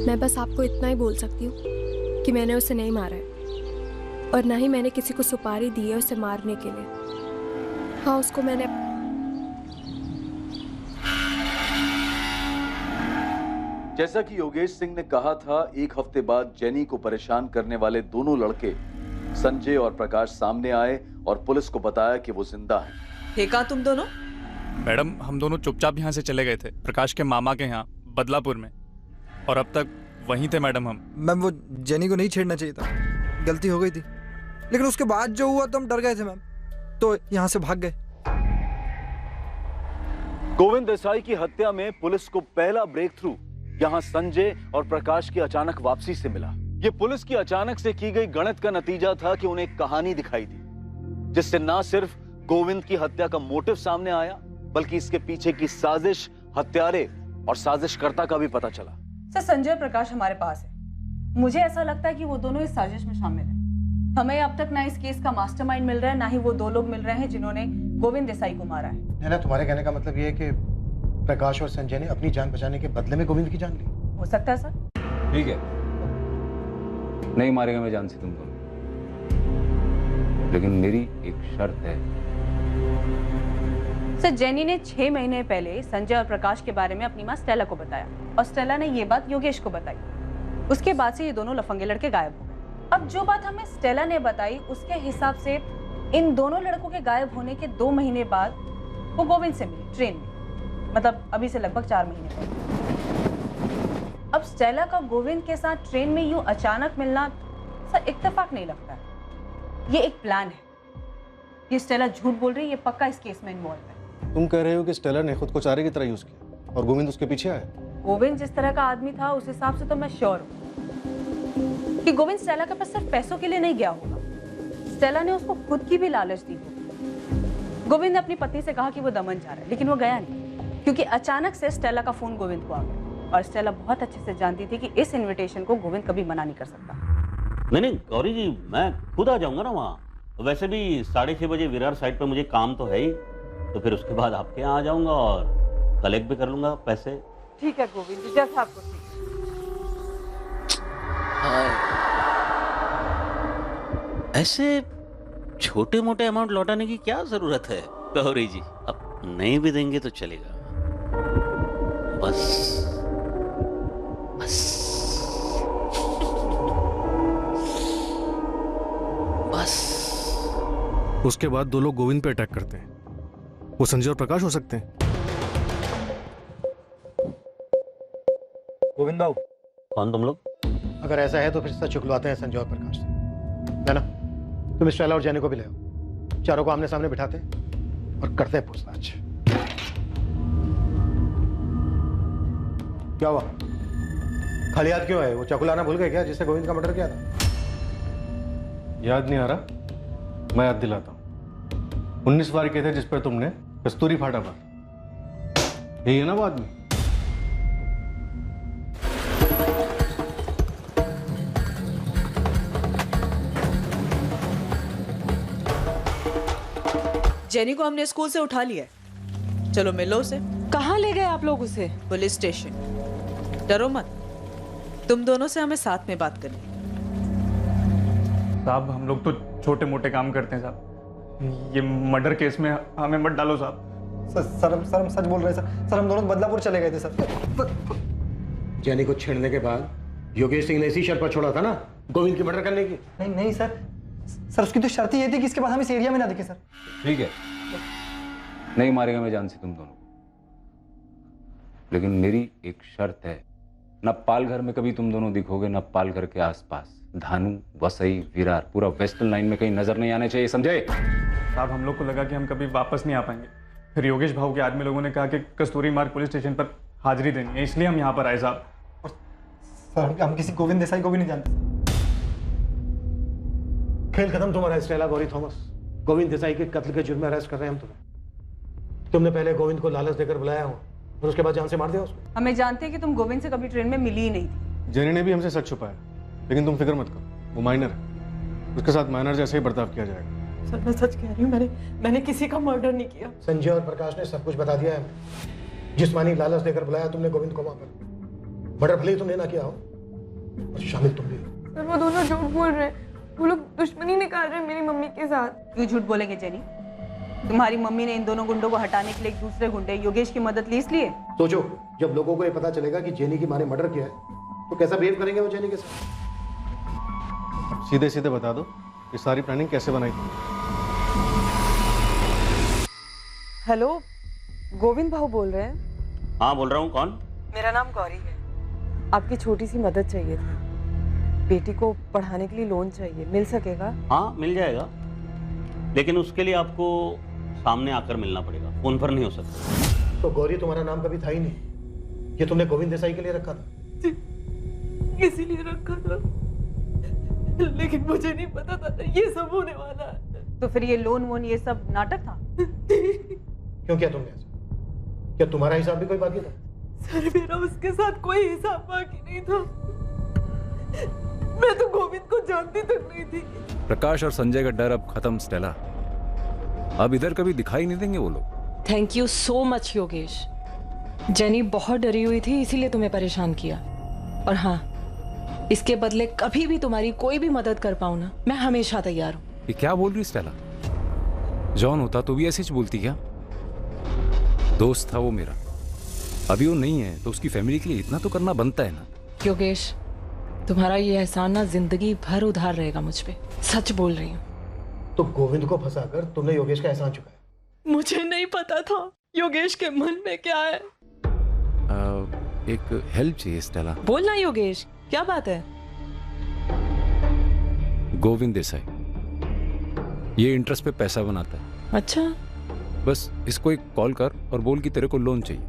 मैं बस आपको इतना ही बोल सकती हूँ कि मैंने उसे नहीं मारा है, और ना ही मैंने किसी को सुपारी दी है उसे मारने के लिए। हाँ, उसको मैंने जैसा कि योगेश सिंह ने कहा था, एक हफ्ते बाद जेनी को परेशान करने वाले दोनों लड़के संजय और प्रकाश सामने आए और पुलिस को बताया कि वो जिंदा हैं। थे कहाँ तुम दोनों? मैडम, हम दोनों चुपचाप यहाँ से चले गए थे प्रकाश के मामा के यहाँ बदलापुर में, और अब तक वहीं थे मैडम हम। मैम, वो जेनी को नहीं छेड़ना चाहिए था, गलती हो गई थी, लेकिन उसके बाद जो हुआ तो हम डर गए थे मैम, तो यहाँ से भाग गए। गोविंद देसाई की हत्या में पुलिस को पहला ब्रेक थ्रू यहां संजय और प्रकाश की अचानक वापसी से मिला। यह पुलिस की अचानक से की गई गणित का नतीजा था कि उन्हें एक कहानी दिखाई दी, जिससे न सिर्फ गोविंद की हत्या का मोटिव सामने आया, बल्कि इसके पीछे की साजिश, हत्यारे और साजिशकर्ता का भी पता चला। सर, संजय और प्रकाश हमारे पास है। मुझे ऐसा लगता है कि वो दोनों इस साजिश में शामिल हैं। हमें अब तक ना इस केस का मास्टरमाइंड मिल रहा है, ना ही वो दो लोग मिल रहे हैं जिन्होंने गोविंद देसाई को मारा है। ना, तुम्हारे कहने का मतलब ये है कि प्रकाश और संजय ने अपनी जान बचाने के बदले में गोविंद की जान ली? हो सकता है सर। ठीक है, नहीं मारेगा मैं जान से तुम दोनों, लेकिन मेरी एक शर्त है। सर, जेनी ने 6 महीने पहले संजय और प्रकाश के बारे में अपनी माँ स्टेला को बताया, और स्टेला ने ये बात योगेश को बताई। उसके बाद से ये दोनों लफंगे लड़के गायब हो गए। अब जो बात हमें स्टेला ने बताई, उसके हिसाब से इन दोनों लड़कों के गायब होने के 2 महीने बाद वो गोविंद से मिले ट्रेन में, मतलब अभी से लगभग 4 महीने पहले। अब स्टेला का गोविंद के साथ ट्रेन में यूं अचानक मिलना सर इत्तेफाक नहीं लगता है, ये एक प्लान है। ये स्टेला झूठ बोल रही है, ये पक्का इस केस में इन्वॉल्व है। तुम कह रहे हो कि स्टेला ने खुद को चारे की तरह यूज किया और गोविंद उसके पीछे आया? गोविंद जिस तरह का आदमी था, उस हिसाब से तो मैं श्योर हूँ कि गोविंद स्टेला के पास सिर्फ पैसों के लिए नहीं गया होगा। स्टेला ने उसको खुद की भी लालच दी होगी। गोविंद ने अपनी पत्नी से कहा कि वो दमन जा रहा है, लेकिन वो गया नहीं, क्योंकि अचानक से स्टेला का फोन गोविंद को आ गया, और स्टेला बहुत अच्छे से जानती थी कि इस इनविटेशन को गोविंद कभी मना नहीं कर सकता। नहीं गौरी जी, मैं खुद आ जाऊंगा ना वहाँ। वैसे भी 6:30 बजे विरार साइड पर मुझे काम तो है ही, तो फिर उसके बाद आपके यहाँ आ जाऊंगा और कलेक्ट भी कर लूंगा पैसे। ठीक है गोविंद जी, जैसा आपको ठीक। ऐसे छोटे मोटे अमाउंट लौटाने की क्या जरूरत है गौरी जी? अब नहीं भी देंगे तो चलेगा, बस बस बस। उसके बाद 2 लोग गोविंद पे अटैक करते हैं। वो संजय और प्रकाश हो सकते हैं। गोविंद बाबू, कौन तुम लोग? अगर ऐसा है तो फिर सच चुकलवाते हैं संजय और प्रकाश से, है ना? तुम स्टेला और जेनी को भी ले आओ, चारों को आमने सामने बिठाते हैं और करते हैं पूछताछ। क्या हुआ? खाली याद क्यों है? वो चाकू लाना भूल गए क्या, जिससे गोविंद का मर्डर किया था? याद नहीं आ रहा? मैं याद दिलाता हूँ। 19 बार के थे जिस पर तुमने कस्तूरी फाटा मार। यही है ना वो आदमी? जेनी को हमने स्कूल से उठा लिया है, चलो मिलो उसे। कहाँ ले गए आप लोग उसे? Police station. डरो मत, तुम दोनों से हमें साथ में बात करनी। साहब, हम लोग तो छोटे मोटे काम करते हैं साहब, ये मर्डर केस में हमें मत डालो साहब। सर हम सच बोल रहे हैं सर हम दोनों बदलापुर चले गए थे सर। जेनी को छेड़ने के बाद योगेश सिंह ने इसी शर्त पर छोड़ा था ना, गोविंद की मर्डर करने की। नहीं सर उसकी तो शर्त ये थी कि इसके बाद हम इस एरिया में ना दिखे सर। ठीक है, नहीं मारेगा मैं जान से तुम दोनों, लेकिन मेरी एक शर्त है, न पालघर में कभी तुम दोनों दिखोगे, न पालघर के आसपास। धानु, वसई, विरार, पूरा वेस्टर्न लाइन में कहीं नजर नहीं आने चाहिए, समझे? साहब, हम लोग को लगा कि हम कभी वापस नहीं आ पाएंगे, फिर योगेश भाऊ के आदमी लोगों ने कहा कि कस्तूरी मार्ग पुलिस स्टेशन पर हाजिरी देनी है, इसलिए हम यहाँ पर आए साहब। सर हम किसी गोविंद देसाई को भी नहीं जानते। खेल खत्म तुम्हारा स्टेला गौरी थॉमस। गोविंद देसाई के कत्ल के जुर्म में अरेस्ट कर रहे हैं हम तुम्हें। तुमने पहले गोविंद को लालच देकर बुलाया हो और उसके बाद जान से मार दिया उसको। हमें जानते हैं कि तुम गोविंद से कभी ट्रेन में मिली ही नहीं थी। जेनी ने भी हमसे सच छुपाया, लेकिन तुम फिक्र मत करो, वो माइनर है। उसके साथ माइनर जैसे ही बर्ताव किया जाएगा। सर मैं सच कह रही हूँ, मैंने किसी का मर्डर नहीं किया। संजय और प्रकाश ने सब कुछ बता दिया है। जिस्मानी लालच देकर बुलाया तुमने गोविंद को वहां पर। मर्डर भले ही तुमने ना किया हो और शामिल तुम भी हो। सर वो दोनों झूठ बोल रहे हैं, वो लोग दुश्मनी निकाल रहे हैं मेरी मम्मी के साथ। क्यों झूठ बोलेंगे जेनी? तुम्हारी मम्मी ने इन दोनों गुंडों को हटाने के लिए एक दूसरे गुंडे योगेश की मदद ली इसलिए। सोचो, जब लोगों को ये पता चलेगा कि जेनी की माँ ने मर्डर किया है तो कैसा बिहेव करेंगे वो जेनी के साथ। सीधे सीधे बता दो ये सारी प्लानिंग कैसे बनाई तुमने? हेलो, गोविंद भाऊ बोल रहे हैं? हाँ बोल रहा हूँ। कौन? मेरा नाम गौरी है। आपकी छोटी सी मदद चाहिए थी। बेटी को पढ़ाने के लिए लोन चाहिए, मिल सकेगा? हाँ मिल जाएगा, लेकिन उसके लिए आपको सामने आकर मिलना पड़ेगा, फोन पर नहीं हो सकता। तो गौरी तुम्हारा नाम कभी था ही नहीं, ये तुमने गोविंद देसाई के लिए रखा था। इसीलिए रखा था, लेकिन मुझे नहीं पता था ये सब होने वाला है। तो फिर ये लोन वोन ये सब नाटक था? क्यों किया तुमने ऐसा? क्या तुम्हारा हिसाब भी कोई बाकी था? सर मेरा उसके साथ कोई हिसाब बाकी नहीं था। मैं तो गोविंद को जानती तक नहीं थी। प्रकाश और संजय का डर अब खत्म स्टेला। अब इधर कभी दिखाई नहीं देंगे वो लोग। Thank you so much Yogesh. Jenny बहुत डरी हुई थी, इसीलिए तुम्हें परेशान किया। और हाँ, इसके बदले कभी भी तुम्हारी कोई भी मदद कर पाऊं ना, मैं हमेशा तैयार हूँ। ये क्या बोल रही स्टेला? जॉन होता तो भी ऐसे ही बोलती क्या? दोस्त था वो मेरा, अभी वो नहीं है तो उसकी फैमिली के लिए इतना तो करना बनता है ना। योगेश, तुम्हारा ये एहसान ना जिंदगी भर उधार रहेगा मुझ पे, सच बोल रही हूँ। तो गोविंद को फंसाकर तुमने योगेश का एहसान चुकाया। मुझे नहीं पता था योगेश के मन में क्या है। एक हेल्प चाहिए स्टेला। बोलना योगेश, क्या बात है? गोविंद देसाई ये इंटरेस्ट पे पैसा बनाता है। अच्छा, बस इसको एक कॉल कर और बोल कि तेरे को लोन चाहिए।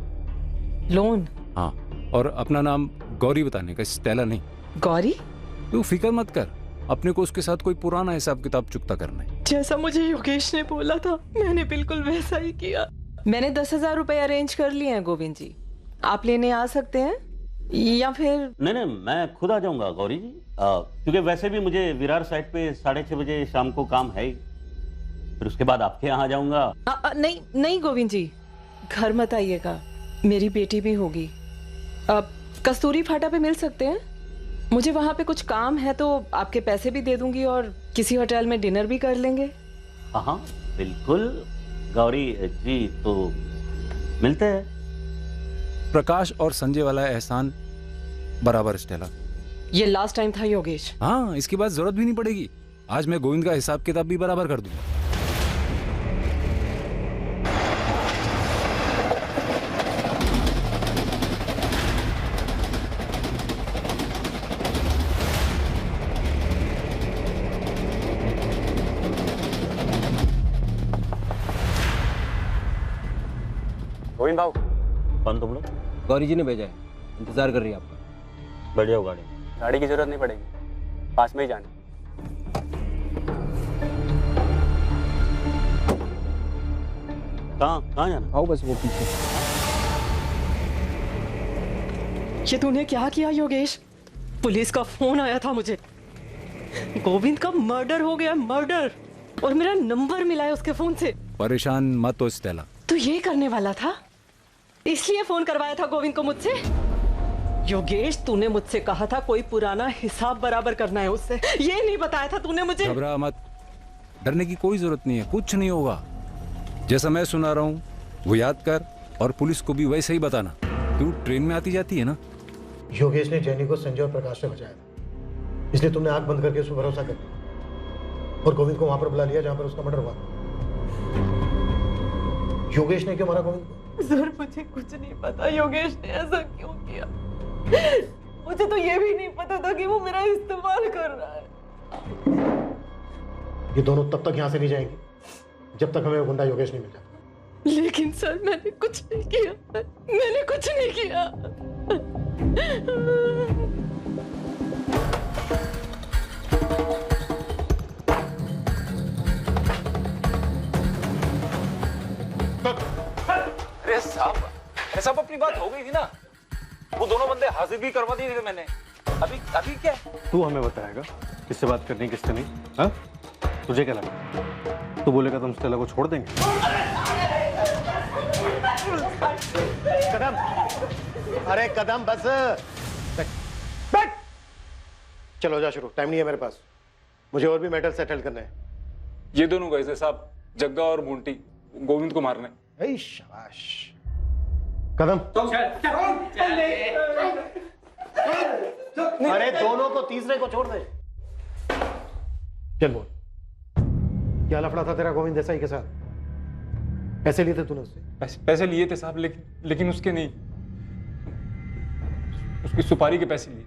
लोन? हाँ, और अपना नाम गौरी बताने का, स्टेला नहीं। गौरी? तू फिक्र मत कर, अपने को उसके साथ कोई पुराना हिसाब किताब चुकता करना है। जैसा मुझे योगेश ने बोला था मैंने बिल्कुल वैसा ही किया। मैंने 10,000 रुपए अरेंज कर लिए हैं गोविंद जी, आप लेने आ सकते हैं या फिर? नहीं, मैं खुद आ जाऊंगा गौरी जी, क्योंकि वैसे भी मुझे विरार साइड पे 6:30 बजे शाम को काम है ही, फिर उसके बाद आपके यहाँ आ जाऊंगा। नहीं गोविंद जी, घर मत आइएगा, मेरी बेटी भी होगी। अब कस्तूरी फाटा पे मिल सकते हैं? मुझे वहाँ पे कुछ काम है तो आपके पैसे भी दे दूंगी और किसी होटल में डिनर भी कर लेंगे। हाँ बिल्कुल गौरी जी, तो मिलते हैं। प्रकाश और संजय वाला एहसान बराबर स्टेला। ये लास्ट टाइम था योगेश। हाँ, इसके बाद जरूरत भी नहीं पड़ेगी। आज मैं गोविंद का हिसाब किताब भी बराबर कर दूंगा। गोविंद भाव, कौन तुम लोग? गौरी जी ने भेजा है, इंतजार कर रही है आपका। बैठ जाओ गाड़ी। गाड़ी की जरूरत नहीं पड़ेगी, पास में ही जाना। कहाँ जाना? आओ बस वो पीछे। ये तूने क्या किया योगेश? पुलिस का फोन आया था मुझे, गोविंद का मर्डर हो गया, मर्डर, और मेरा नंबर मिला है उसके फोन से। परेशान मत हो स्टेला। तू ये करने वाला था, इसलिए फोन करवाया था गोविंद को मुझसे? योगेश, तूने मुझसे कहा था कोई पुराना हिसाब बराबर करना है उससे, ये नहीं बताया था तूने मुझे? घबरा मत, डरने की कोई जरूरत नहीं है, कुछ नहीं होगा। जैसा मैं सुना रहा हूँ वो याद कर और पुलिस को भी वैसे ही बताना। तू ट्रेन में आती जाती है ना? योगेश ने जेनी को संजय और प्रकाश से बचाया था, इसलिए तुमने आंख बंद करके उस पर भरोसा कर लिया और गोविंद को वहां पर बुला लिया जहां पर उसका मर्डर हुआ। योगेश ने क्यों मारा गोविंद को? सर मुझे कुछ नहीं पता योगेश ने ऐसा क्यों किया। मुझे तो ये भी नहीं पता था कि वो मेरा इस्तेमाल कर रहा है। ये दोनों तब तक यहाँ से नहीं जाएंगे जब तक हमें वो गुंडा योगेश नहीं मिल जाता। लेकिन सर मैंने कुछ नहीं किया, मैंने कुछ नहीं किया। अरे साहब अपनी बात हो गई थी ना, वो दोनों बंदे हाजिर भी करवा दिए थे मैंने। अभी क्या? तू हमें बताएगा किससे बात करनी किससे नहीं? हाँ, तुझे क्या लगा तू बोलेगा तुम स्टेला को छोड़ देंगे? कदम, अरे कदम बस बैठ। चलो जा, शुरू, टाइम नहीं है मेरे पास, मुझे और भी मैटर सेटल करने हैं। ये दोनों गए थे साहब, जग्गा और बूंटी, गोविंद को मारने। ऐ शाबाश। कदम, अरे दोनों को, तीसरे को छोड़ दे। चल बोल, क्या लफड़ा था तेरा गोविंद देसाई के साथ? पैसे लिए थे तूने उससे? पैसे लिए थे साहब, लेकिन उसके नहीं, उसकी सुपारी के पैसे लिए।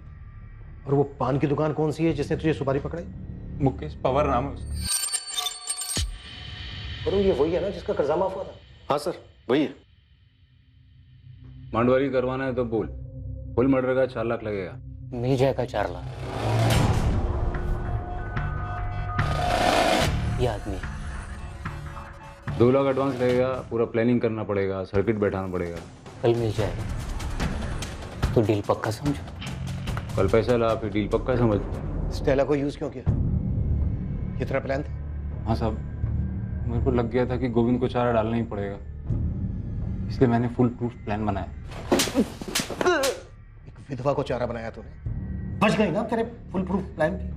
और वो पान की दुकान कौन सी है जिसने तुझे सुपारी पकड़ाई? मुकेश पवार नाम है उसका। और ये वही है ना जिसका कर्जा माफ हुआ था? हाँ सर, वही है। मांडवारी करवाना है तो बोल, फुल मर्डर का 4 लाख लगेगा। मिल जाएगा 4 लाख। ये आदमी 2 लाख एडवांस लगेगा, पूरा प्लानिंग करना पड़ेगा, सर्किट बैठाना पड़ेगा। कल मिल जाएगा, तो डील पक्का समझो। कल पैसा ला, फिर डील पक्का समझ। स्टेला को यूज क्यों किया? ये तेरा प्लान था? हाँ साहब, मेरे को लग गया था कि गोविंद को चारा डालना ही पड़ेगा, इसलिए मैंने फुल प्रूफ प्लान बनाया। एक विधवा को चारा बनाया तूने, बच गई ना तेरे फुल प्रूफ प्लान की।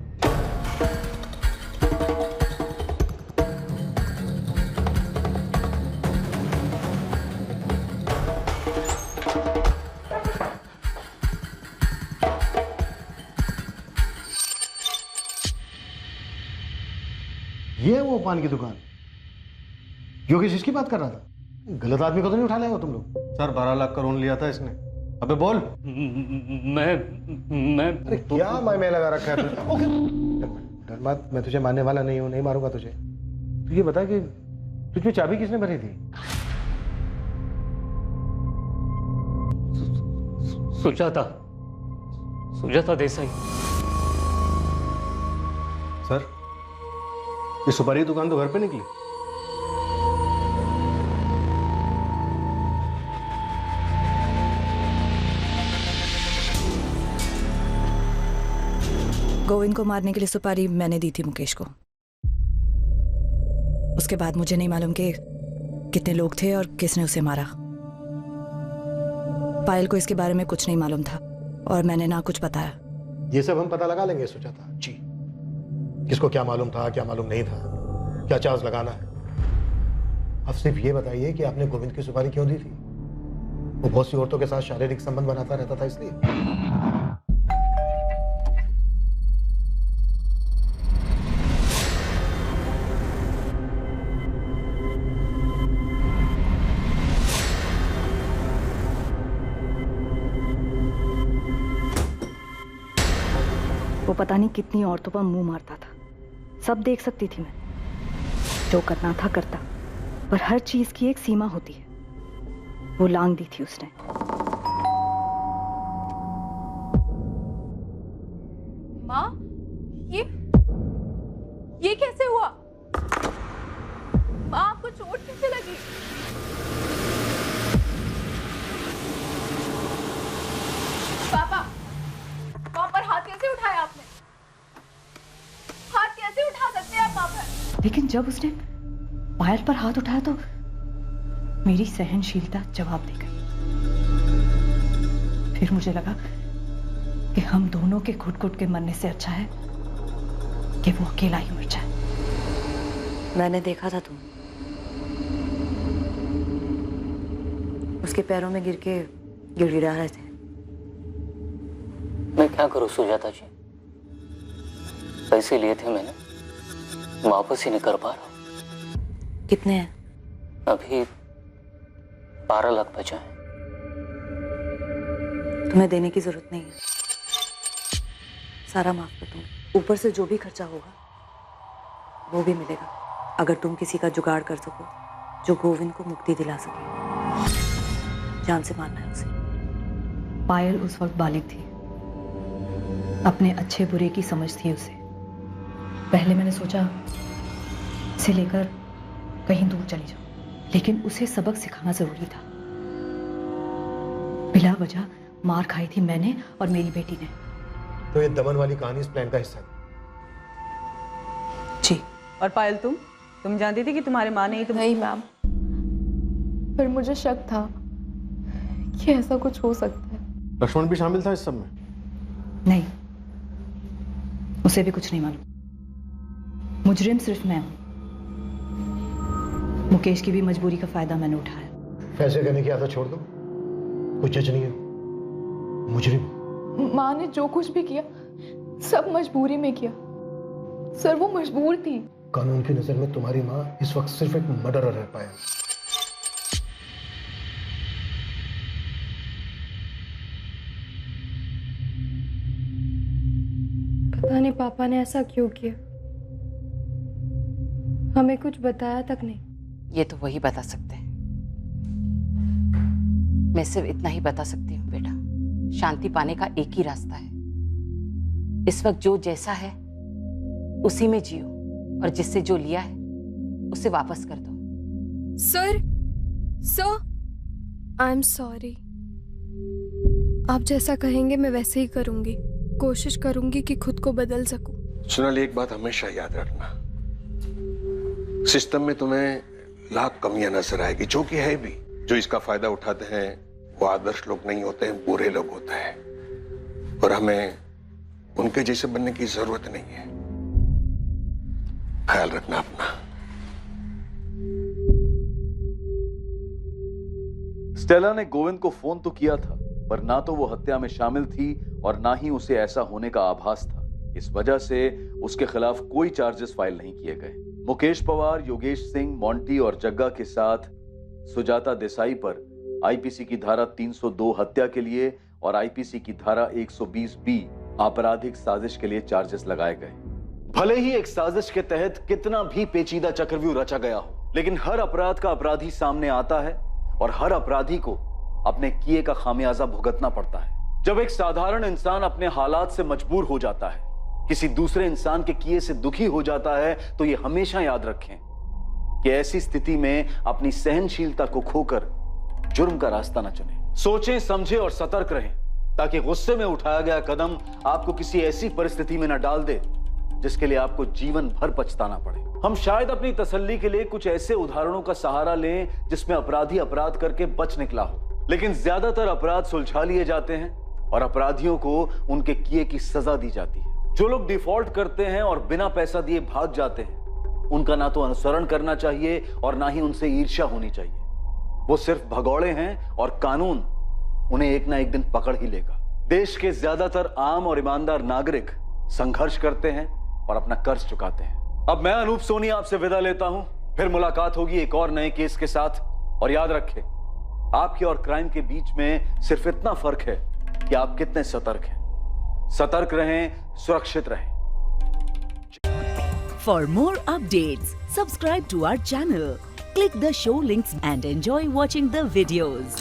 ये है वो पान की दुकान? योगेश इसकी बात कर रहा था? गलत आदमी को तो नहीं उठा लाए हो तुम लोग? सर 12 लाख का लोन लिया था इसने। अबे बोल। मैं अरे क्या मैं लगा रखा है? डर मत, मैं तुझे मारने वाला नहीं हूं, नहीं मारूंगा तुझे। तू ये बता कि तुझमें चाबी किसने भरी थी? सुजाता देसाई। सर, ये सुपारी दुकान तो घर पे निकली। गोविंद को मारने के लिए सुपारी मैंने दी थी मुकेश को। उसके बाद मुझे नहीं मालूम कि कितने लोग थे और किसने उसे मारा। पायल को इसके बारे में कुछ नहीं मालूम था और मैंने ना कुछ बताया। ये सब हम पता लगा लेंगे सुजाता जी, किसको क्या मालूम था, क्या मालूम नहीं था, क्या चार्ज लगाना है। अब सिर्फ ये बताइए कि आपने गोविंद की सुपारी क्यों दी थी? वो बहुत सी औरतों के साथ शारीरिक संबंध बनाता रहता था इसलिए? वो पता नहीं कितनी औरतों पर मुंह मारता था, सब देख सकती थी मैं। जो करना था करता, पर हर चीज की एक सीमा होती है। वो लांग दी थी उसने। माँ, ये कैसे हुआ? माँ, आपको चोट कैसे लगी? पापा, वहाँ पर हाथ कैसे उठाया आपने? हाथ कैसे उठा सकते हैं आप वहाँ पर? लेकिन जब उसने पायल पर हाथ उठाया तो मेरी सहनशीलता जवाब दे गई। फिर मुझे लगा कि हम दोनों के घुट-घुट के मरने से अच्छा है कि वो अकेला ही मर जाए। मैंने देखा था तुम उसके पैरों में गिर के गिड़गिड़ा रहे थे। मैं क्या करूं सुजाता जी, पैसे लिए थे मैंने, वापस ही नहीं कर पा रहा। कितने हैं? अभी 12 लाख बचा है। तुम्हें देने की जरूरत नहीं है, सारा माफ कर दूंगी। ऊपर से जो भी खर्चा होगा वो भी मिलेगा, अगर तुम किसी का जुगाड़ कर सको जो गोविंद को मुक्ति दिला सके। जान से मारना है उसे। पायल उस वक्त बालिग थी, अपने अच्छे बुरे की समझ थी उसे। पहले मैंने सोचा इसे लेकर कहीं दूर चली जाऊं, लेकिन उसे सबक सिखाना जरूरी था। बिला वजह मार खाई थी मैंने और मेरी बेटी ने। तो ये दमन वाली कहानी इस प्लान का हिस्सा थी? जी। और पायल तुम जानती थी कि तुम्हारे माँ ने ही नहीं मैम, पर मुझे शक था कि ऐसा कुछ हो सकता है। लक्ष्मण भी शामिल था इस सब में? नहीं, उसे भी कुछ नहीं मालूम। मुजरिम सिर्फ मैं हूं। मुकेश की भी मजबूरी का फायदा मैंने उठाया। फैसले करने की आदत छोड़ दो, कुछ जज नहीं है। मुजरिम माँ ने जो कुछ भी किया सब मजबूरी में किया। सर वो मजबूर थी। कानून की नजर में तुम्हारी माँ इस वक्त सिर्फ एक मर्डरर रह पाया। पता नहीं पापा ने ऐसा क्यों किया, हमें कुछ बताया तक नहीं। ये तो वही बता सकते हैं। मैं सिर्फ इतना ही बता सकती हूँ बेटा, शांति पाने का एक ही रास्ता है। इस वक्त जो जैसा है उसी में जियो, और जिससे जो लिया है उसे वापस कर दो। Sir I am sorry. आप जैसा कहेंगे मैं वैसे ही करूंगी। कोशिश करूंगी कि खुद को बदल सकूं। सोनाली, एक बात हमेशा याद रखना, सिस्टम में तुम्हें लाख कमियां नजर आएगी, जो कि है भी। जो इसका फायदा उठाते हैं वो आदर्श लोग नहीं होते हैं, बुरे लोग होते हैं, और हमें उनके जैसे बनने की जरूरत नहीं है। ख्याल रखना अपना। स्टेला ने गोविंद को फोन तो किया था, पर ना तो वो हत्या में शामिल थी और ना ही उसे ऐसा होने का आभास था। इस वजह से उसके खिलाफ कोई चार्जेस फाइल नहीं किए गए। मुकेश पवार, योगेश सिंह, मोंटी और जग्गा के साथ सुजाता देसाई पर आईपीसी की धारा 302 हत्या के लिए और आईपीसी की धारा 120B आपराधिक साजिश के लिए चार्जेस लगाए गए। भले ही एक साजिश के तहत कितना भी पेचीदा चक्रव्यूह रचा गया हो, लेकिन हर अपराध का अपराधी सामने आता है और हर अपराधी को अपने किए का खामियाजा भुगतना पड़ता है। जब एक साधारण इंसान अपने हालात से मजबूर हो जाता है, किसी दूसरे इंसान के किए से दुखी हो जाता है, तो यह हमेशा याद रखें कि ऐसी स्थिति में अपनी सहनशीलता को खोकर जुर्म का रास्ता न चुनें। सोचें, समझें और सतर्क रहें, ताकि गुस्से में उठाया गया कदम आपको किसी ऐसी परिस्थिति में न डाल दे जिसके लिए आपको जीवन भर पछताना पड़े। हम शायद अपनी तसल्ली के लिए कुछ ऐसे उदाहरणों का सहारा लें जिसमें अपराधी अपराध करके बच निकला हो, लेकिन ज्यादातर अपराध सुलझा लिए जाते हैं और अपराधियों को उनके किए की सजा दी जाती है। जो लोग डिफॉल्ट करते हैं और बिना पैसा दिए भाग जाते हैं, उनका ना तो अनुसरण करना चाहिए और ना ही उनसे ईर्ष्या होनी चाहिए। वो सिर्फ भगौड़े हैं और कानून उन्हें एक ना एक दिन पकड़ ही लेगा। देश के ज्यादातर आम और ईमानदार नागरिक संघर्ष करते हैं और अपना कर्ज चुकाते हैं। अब मैं अनूप सोनी आपसे विदा लेता हूं, फिर मुलाकात होगी एक और नए केस के साथ। और याद रखें, आपके और क्राइम के बीच में सिर्फ इतना फर्क है कि आप कितने सतर्क हैं। सतर्क रहें, सुरक्षित रहें। For more updates, subscribe to our channel, click the show links and enjoy watching the videos.